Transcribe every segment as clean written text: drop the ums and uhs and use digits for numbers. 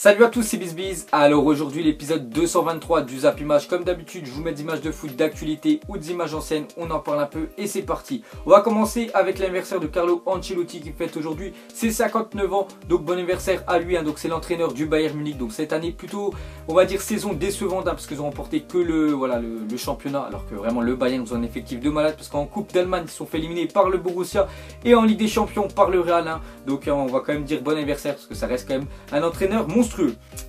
Salut à tous, c'est BizBiz. Alors aujourd'hui l'épisode 223 du Zap Image. Comme d'habitude, je vous mets des images de foot, d'actualité ou des images anciennes. On en parle un peu et c'est parti. On va commencer avec l'anniversaire de Carlo Ancelotti qui fête aujourd'hui ses 59 ans. Donc bon anniversaire à lui. Donc c'est l'entraîneur du Bayern Munich. Donc cette année plutôt, on va dire saison décevante parce qu'ils ont remporté que le championnat. Alors que vraiment le Bayern ont un effectif de malade parce qu'en Coupe d'Allemagne ils se sont fait éliminer par le Borussia et en Ligue des Champions par le Real. Donc on va quand même dire bon anniversaire parce que ça reste quand même un entraîneur monstrueux.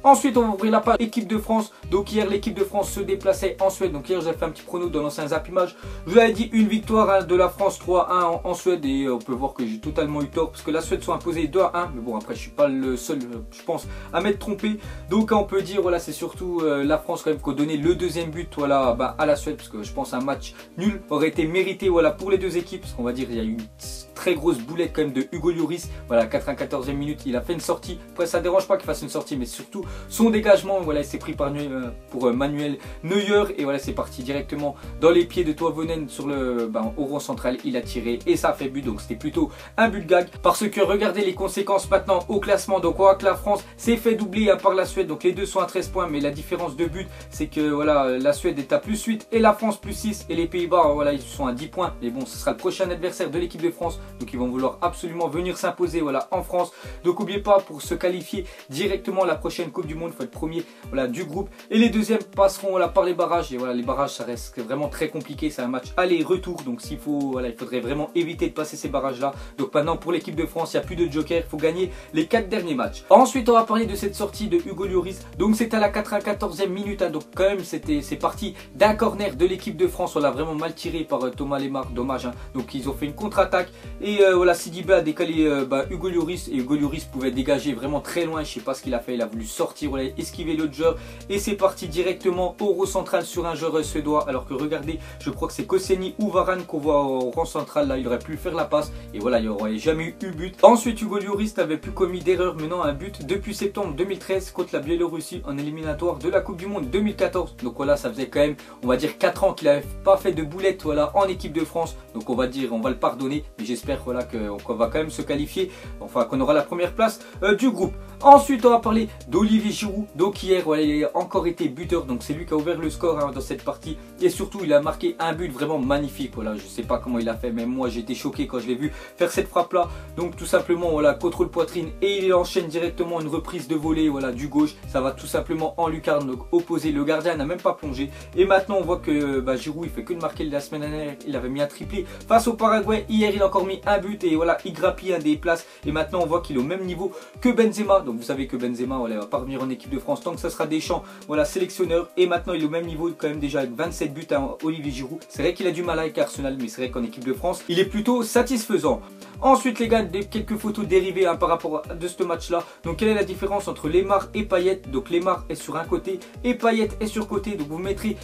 Ensuite on va ouvrir la page équipe de France. Donc hier l'équipe de France se déplaçait en Suède. Donc hier j'ai fait un petit prono dans l'ancien Zap Image. Je vous avais dit une victoire de la France 3-1 en Suède. Et on peut voir que j'ai totalement eu tort. Parce que la Suède sont imposés 2-1. Mais bon après je suis pas le seul je pense à m'être trompé. Donc on peut dire voilà c'est surtout la France quand même qui a donné le deuxième but voilà, à la Suède. Parce que je pense un match nul aurait été mérité voilà, pour les deux équipes. Parce qu'on va dire il y a eu une très grosse boulette quand même de Hugo Lloris. Voilà 94e minute il a fait une sortie. Après ça dérange pas qu'il fasse une sortie mais surtout son dégagement voilà il s'est pris pour Manuel Neuer et voilà c'est parti directement dans les pieds de Toivonen sur le au rond central. Il a tiré et ça a fait but donc c'était plutôt un but gag parce que regardez les conséquences maintenant au classement. Donc on voit que la France s'est fait doubler par la Suède. Donc les deux sont à 13 points mais la différence de but c'est que voilà la Suède est à plus 8 et la France plus 6 et les Pays-Bas voilà ils sont à 10 points. Mais bon ce sera le prochain adversaire de l'équipe de France. Donc ils vont vouloir absolument venir s'imposer voilà, en France. Donc n'oubliez pas pour se qualifier directement à la prochaine Coupe du Monde, il faut être premier voilà, du groupe. Et les deuxièmes passeront voilà, par les barrages. Et voilà les barrages ça reste vraiment très compliqué. C'est un match aller-retour. Donc s'il faut, voilà, il faudrait vraiment éviter de passer ces barrages là. Donc maintenant pour l'équipe de France il n'y a plus de joker. Il faut gagner les 4 derniers matchs. Ensuite on va parler de cette sortie de Hugo Lloris. Donc c'est à la 94e minute. Donc quand même c'est parti d'un corner de l'équipe de France. On l'a vraiment mal tiré par Thomas Lemar. Dommage. Donc ils ont fait une contre-attaque. Et voilà Sidibé a décalé Hugo Lloris. Et Hugo Lloris pouvait dégager vraiment très loin. Je sais pas ce qu'il a fait. Il a voulu sortir, voilà, esquiver l'autre joueur. Et c'est parti directement au rond central sur un joueur suédois. Alors que regardez, je crois que c'est Koscielny ou Varane qu'on voit au rond central. Là il aurait pu faire la passe. Et voilà il n'y aurait jamais eu but. Ensuite Hugo Lloris n'avait plus commis d'erreur menant un but depuis septembre 2013 contre la Biélorussie en éliminatoire de la Coupe du Monde 2014. Donc voilà ça faisait quand même on va dire 4 ans qu'il n'avait pas fait de boulette voilà, en équipe de France. Donc on va dire on va le pardonner. Mais j'espère voilà, qu'on va quand même se qualifier. Enfin qu'on aura la première place du groupe. Ensuite on va parler d'Olivier Giroud. Donc hier voilà, il a encore été buteur. Donc c'est lui qui a ouvert le score dans cette partie. Et surtout il a marqué un but vraiment magnifique. Voilà, je sais pas comment il a fait. Même moi j'ai été choqué quand je l'ai vu faire cette frappe là. Donc tout simplement voilà, contrôle poitrine. Et il enchaîne directement une reprise de volée voilà, du gauche. Ça va tout simplement en lucarne. Donc opposé. Le gardien n'a même pas plongé. Et maintenant on voit que Giroud il fait que de marquer. La semaine dernière il avait mis un triplé face au Paraguay. Hier il a encore mis un but. Et voilà il grappille un des places. Et maintenant on voit qu'il est au même niveau que Benzema. Donc vous savez que Benzema voilà, va pas revenir en équipe de France tant que ça sera Deschamps voilà, sélectionneur. Et maintenant il est au même niveau quand même déjà avec 27 buts à Olivier Giroud. C'est vrai qu'il a du mal avec Arsenal mais c'est vrai qu'en équipe de France il est plutôt satisfaisant. Ensuite les gars, quelques photos dérivées par rapport à ce match là. Donc quelle est la différence entre Lemar et Payet? Donc Lemar est sur un côté et Payet est sur côté. Donc vous mettrez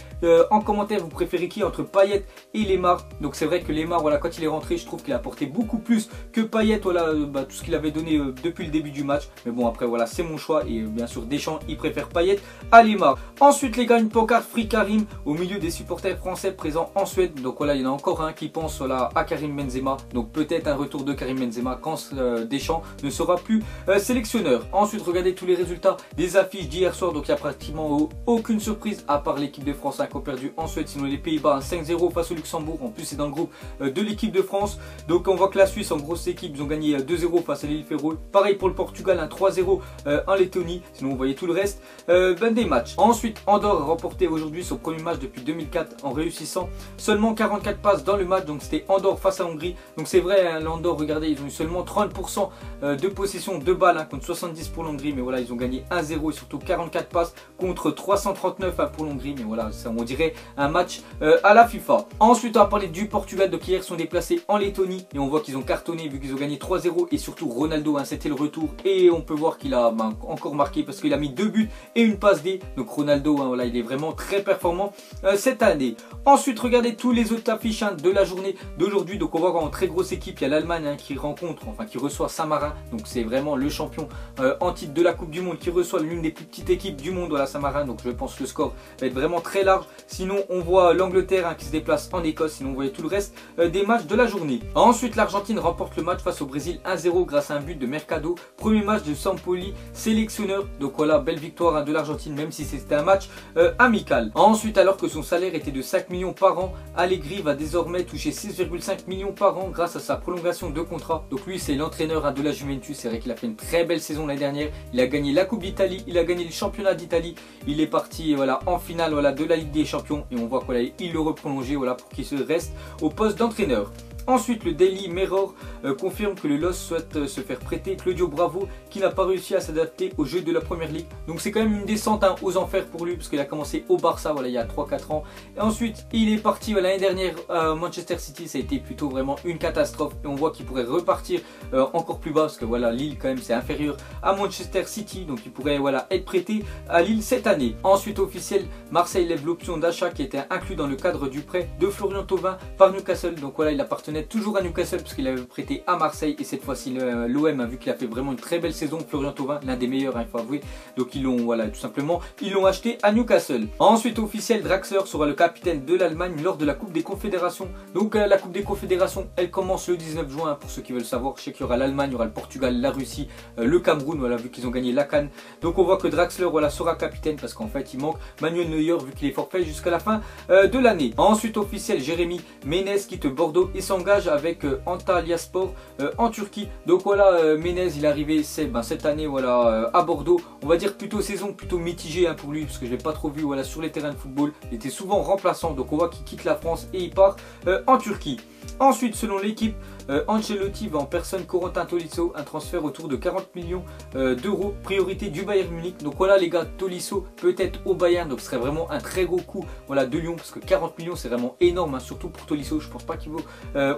en commentaire vous préférez qui entre Payet et Lemar. Donc c'est vrai que Lemar voilà, quand il est rentré je trouve qu'il a apporté beaucoup plus que Payet voilà, tout ce qu'il avait donné depuis le début du match. Mais bon après voilà c'est mon choix et bien sûr Deschamps il préfère Payet à Lemar. Ensuite les gars une pancarte Free Karim au milieu des supporters français présents en Suède. Donc voilà il y en a encore un qui pense voilà, à Karim Benzema. Donc peut-être un retour de Karim Benzema quand Deschamps ne sera plus sélectionneur. Ensuite regardez tous les résultats des affiches d'hier soir. Donc il n'y a pratiquement aucune surprise à part l'équipe de France qui a perdu en Suède. Sinon les Pays-Bas 5-0 face au Luxembourg. En plus c'est dans le groupe de l'équipe de France. Donc on voit que la Suisse en grosse équipe ils ont gagné 2-0 face à l'île Féroé. Pareil pour le Portugal 3-0 en Lettonie. Sinon vous voyez tout le reste des matchs. Ensuite Andorre a remporté aujourd'hui son premier match depuis 2004 en réussissant seulement 44 passes dans le match. Donc c'était Andorre face à Hongrie. Donc c'est vrai l'Andorre regardez ils ont eu seulement 30% de possession de balles contre 70 pour l'Hongrie. Mais voilà ils ont gagné 1-0 et surtout 44 passes contre 339 pour l'Hongrie. Mais voilà ça, on dirait un match à la FIFA. Ensuite on va parler du Portugal. Donc hier sont déplacés en Lettonie et on voit qu'ils ont cartonné vu qu'ils ont gagné 3-0. Et surtout Ronaldo c'était le retour et on peut voir qu'il a encore marqué parce qu'il a mis 2 buts et une passe D. Donc Ronaldo voilà, il est vraiment très performant cette année. Ensuite regardez tous les autres affiches de la journée d'aujourd'hui. Donc on voit qu'en très grosse équipe il y a l'Allemagne qui rencontre, enfin qui reçoit Saint-Marin. Donc c'est vraiment le champion en titre de la Coupe du Monde qui reçoit l'une des plus petites équipes du monde, voilà Saint-Marin. Donc je pense que le score va être vraiment très large. Sinon on voit l'Angleterre qui se déplace en Écosse. Sinon vous voyez tout le reste des matchs de la journée. Ensuite l'Argentine remporte le match face au Brésil 1-0 grâce à un but de Mercado. Premier match de Sampoli sélectionné sélectionneur. Donc voilà, belle victoire hein, de l'Argentine, même si c'était un match amical. Ensuite, alors que son salaire était de 5 millions par an, Allegri va désormais toucher 6,5 millions par an grâce à sa prolongation de contrat. Donc lui, c'est l'entraîneur hein, de la Juventus. C'est vrai qu'il a fait une très belle saison l'année dernière. Il a gagné la Coupe d'Italie, il a gagné le championnat d'Italie. Il est parti voilà, en finale voilà, de la Ligue des Champions. Et on voit qu'il le reprolongé voilà, pour qu'il se reste au poste d'entraîneur. Ensuite, le Daily Mirror confirme que le LOS souhaite se faire prêter Claudio Bravo, qui n'a pas réussi à s'adapter au jeu de la Première Ligue. Donc c'est quand même une descente hein, aux enfers pour lui, parce qu'il a commencé au Barça voilà, il y a 3-4 ans. Et ensuite, il est parti l'année dernière à Manchester City. Ça a été plutôt vraiment une catastrophe. Et on voit qu'il pourrait repartir encore plus bas, parce que voilà, Lille quand même c'est inférieur à Manchester City. Donc il pourrait voilà, être prêté à Lille cette année. Ensuite, officiel, Marseille lève l'option d'achat qui était inclus dans le cadre du prêt de Florian Thauvin par Newcastle. Donc voilà, il appartenait toujours à Newcastle parce qu'il avait prêté à Marseille, et cette fois-ci l'OM a vu qu'il a fait vraiment une très belle saison. Florian Thauvin, l'un des meilleurs hein, il faut avouer, donc ils l'ont voilà, tout simplement ils l'ont acheté à Newcastle. Ensuite, officiel, Draxler sera le capitaine de l'Allemagne lors de la Coupe des Confédérations. Donc la Coupe des Confédérations, elle commence le 19 juin hein, pour ceux qui veulent savoir. Je sais qu'il y aura l'Allemagne, il y aura le Portugal, la Russie, le Cameroun, voilà, vu qu'ils ont gagné la CAN. Donc on voit que Draxler voilà, sera capitaine parce qu'en fait il manque Manuel Neuer vu qu'il est forfait jusqu'à la fin de l'année. Ensuite, officiel, Jérémy Ménez quitte Bordeaux et s'engage avec Antalyaspor en Turquie. Donc voilà, Ménez il est arrivé cette année voilà, à Bordeaux. On va dire plutôt saison plutôt mitigée hein, pour lui, parce que je ne l'ai pas trop vu voilà, sur les terrains de football. Il était souvent remplaçant, donc on voit qu'il quitte la France et il part en Turquie. Ensuite, selon l'équipe, Ancelotti va en personne Corentin Tolisso, un transfert autour de 40 millions d'euros, priorité du Bayern Munich. Donc voilà les gars, Tolisso peut-être au Bayern, donc ce serait vraiment un très gros coup voilà, de Lyon, parce que 40 millions c'est vraiment énorme, hein, surtout pour Tolisso. Je pense pas qu'il vaut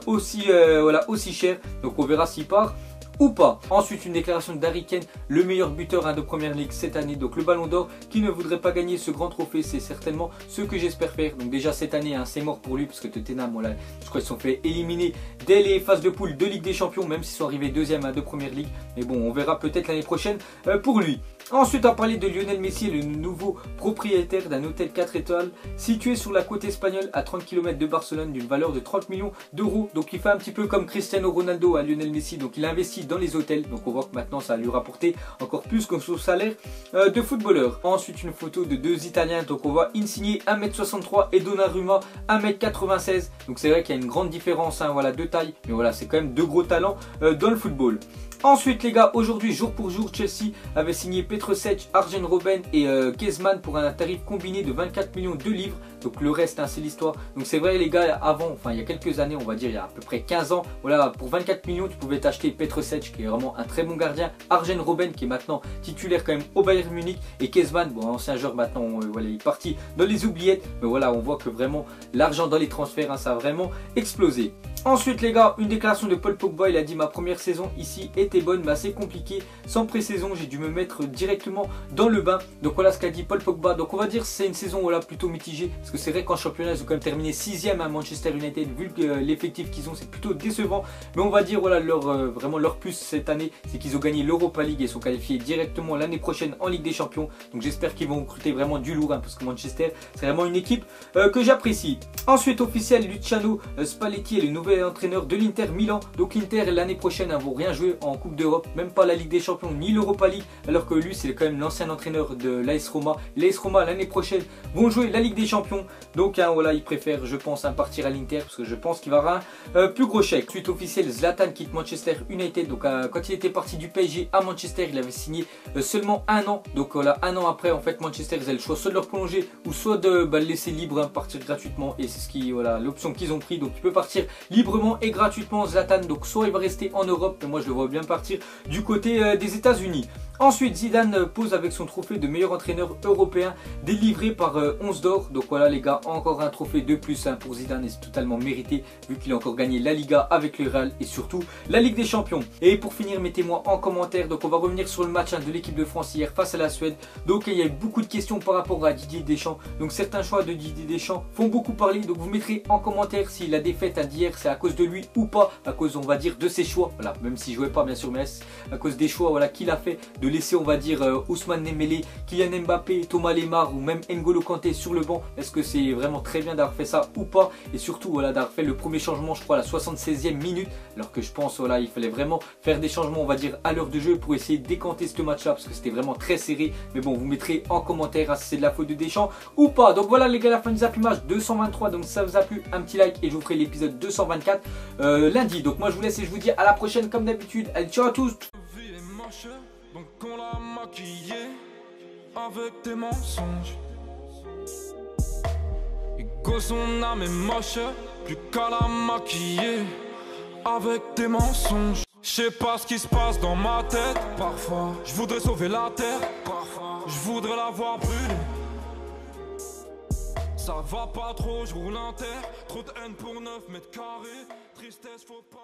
aussi cher, donc on verra s'il part ou pas. Ensuite, une déclaration d'Harry Kane, le meilleur buteur hein, de Première Ligue cette année, donc le Ballon d'Or. Qui ne voudrait pas gagner ce grand trophée? C'est certainement ce que j'espère faire. Donc déjà cette année hein, c'est mort pour lui, parce que Tottenham voilà, je crois qu'ils se sont fait éliminer dès les phases de poule de Ligue des Champions, même s'ils sont arrivés deuxième hein, de Première Ligue. Mais bon, on verra peut-être l'année prochaine pour lui. Ensuite, on va parler de Lionel Messi, le nouveau propriétaire d'un hôtel 4 étoiles situé sur la côte espagnole à 30 km de Barcelone, d'une valeur de 30 millions d'euros. Donc il fait un petit peu comme Cristiano Ronaldo à Lionel Messi, donc il investit dans les hôtels. Donc on voit que maintenant ça va lui rapporter encore plus que son salaire de footballeur. Ensuite, une photo de deux Italiens, donc on voit Insigne 1m63 et Donnarumma 1m96. Donc c'est vrai qu'il y a une grande différence hein, voilà, de taille, mais voilà, c'est quand même deux gros talents dans le football. Ensuite les gars, aujourd'hui jour pour jour, Chelsea avait signé Petrovic, Arjen Robben et Griezmann pour un tarif combiné de 24 millions de livres. Donc le reste hein, c'est l'histoire. Donc c'est vrai les gars, avant, enfin il y a quelques années, on va dire il y a à peu près 15 ans, voilà, pour 24 millions tu pouvais t'acheter Petrovic qui est vraiment un très bon gardien, Arjen Robben qui est maintenant titulaire quand même au Bayern Munich, et Griezmann, bon ancien joueur maintenant, voilà, il est parti dans les oubliettes. Mais voilà, on voit que vraiment l'argent dans les transferts hein, ça a vraiment explosé. Ensuite les gars, une déclaration de Paul Pogba, il a dit: ma première saison ici était bonne mais assez compliquée, sans pré-saison j'ai dû me mettre directement dans le bain. Donc voilà ce qu'a dit Paul Pogba. Donc on va dire c'est une saison voilà, plutôt mitigée, parce que c'est vrai qu'en championnat ils ont quand même terminé 6ème à Manchester United, vu que l'effectif qu'ils ont c'est plutôt décevant. Mais on va dire voilà vraiment leur plus cette année, c'est qu'ils ont gagné l'Europa League et sont qualifiés directement l'année prochaine en Ligue des Champions. Donc j'espère qu'ils vont recruter vraiment du lourd hein, parce que Manchester c'est vraiment une équipe que j'apprécie. Ensuite officiel, Luciano Spalletti est le nouvel entraîneur de l'Inter Milan. Donc l'Inter l'année prochaine ne vont rien jouer en Coupe d'Europe, même pas la Ligue des Champions ni l'Europa League, alors que lui c'est quand même l'ancien entraîneur de l'AS Roma. L'AS Roma l'année prochaine vont jouer la Ligue des Champions. Donc hein, voilà, il préfère je pense hein, partir à l'Inter, parce que je pense qu'il va avoir un plus gros chèque. Suite officielle, Zlatan quitte Manchester United. Donc quand il était parti du PSG à Manchester, il avait signé seulement un an. Donc voilà, un an après en fait Manchester ils avaient le choix soit de le prolonger ou soit de le laisser libre hein, partir gratuitement, et c'est ce qui voilà l'option qu'ils ont pris. Donc il peut partir librement et gratuitement Zlatan. Donc soit il va rester en Europe, mais moi je le vois bien partir du côté des États-Unis. Ensuite Zidane pose avec son trophée de meilleur entraîneur européen délivré par 11 d'or. Donc voilà les gars, encore un trophée de plus hein, pour Zidane, et c'est totalement mérité vu qu'il a encore gagné la Liga avec le Real et surtout la Ligue des Champions. Et pour finir, mettez-moi en commentaire, donc on va revenir sur le match hein, de l'équipe de France hier face à la Suède. Donc il y a eu beaucoup de questions par rapport à Didier Deschamps, donc certains choix de Didier Deschamps font beaucoup parler. Donc vous mettrez en commentaire si la défaite d'hier c'est à cause de lui ou pas, à cause on va dire de ses choix, voilà, même s'il jouait pas bien sûr, mais à cause des choix voilà, qu'il a fait de laisser, on va dire, Ousmane Dembélé, Kylian Mbappé, Thomas Lemar ou même N'Golo Kanté sur le banc. Est-ce que c'est vraiment très bien d'avoir fait ça ou pas? Et surtout, voilà, d'avoir fait le premier changement, je crois, à la 76e minute, alors que je pense, voilà, il fallait vraiment faire des changements, on va dire, à l'heure de jeu pour essayer de décanter ce match-là, parce que c'était vraiment très serré. Mais bon, vous mettrez en commentaire si c'est de la faute de Deschamps ou pas. Donc voilà les gars, la fin du Zap Image 223. Donc ça vous a plu, un petit like et je vous ferai l'épisode 224 lundi. Donc moi je vous laisse et je vous dis à la prochaine comme d'habitude. Allez, ciao à tous. Donc on l'a maquillé avec des mensonges. Et que son âme est moche, plus qu'à la maquiller avec des mensonges. Je sais pas ce qui se passe dans ma tête. Parfois, je voudrais sauver la terre. Parfois, je voudrais la voir brûler. Ça va pas trop, je roule un terre. Trop de haine pour 9 mètres carrés. Tristesse, faut pas.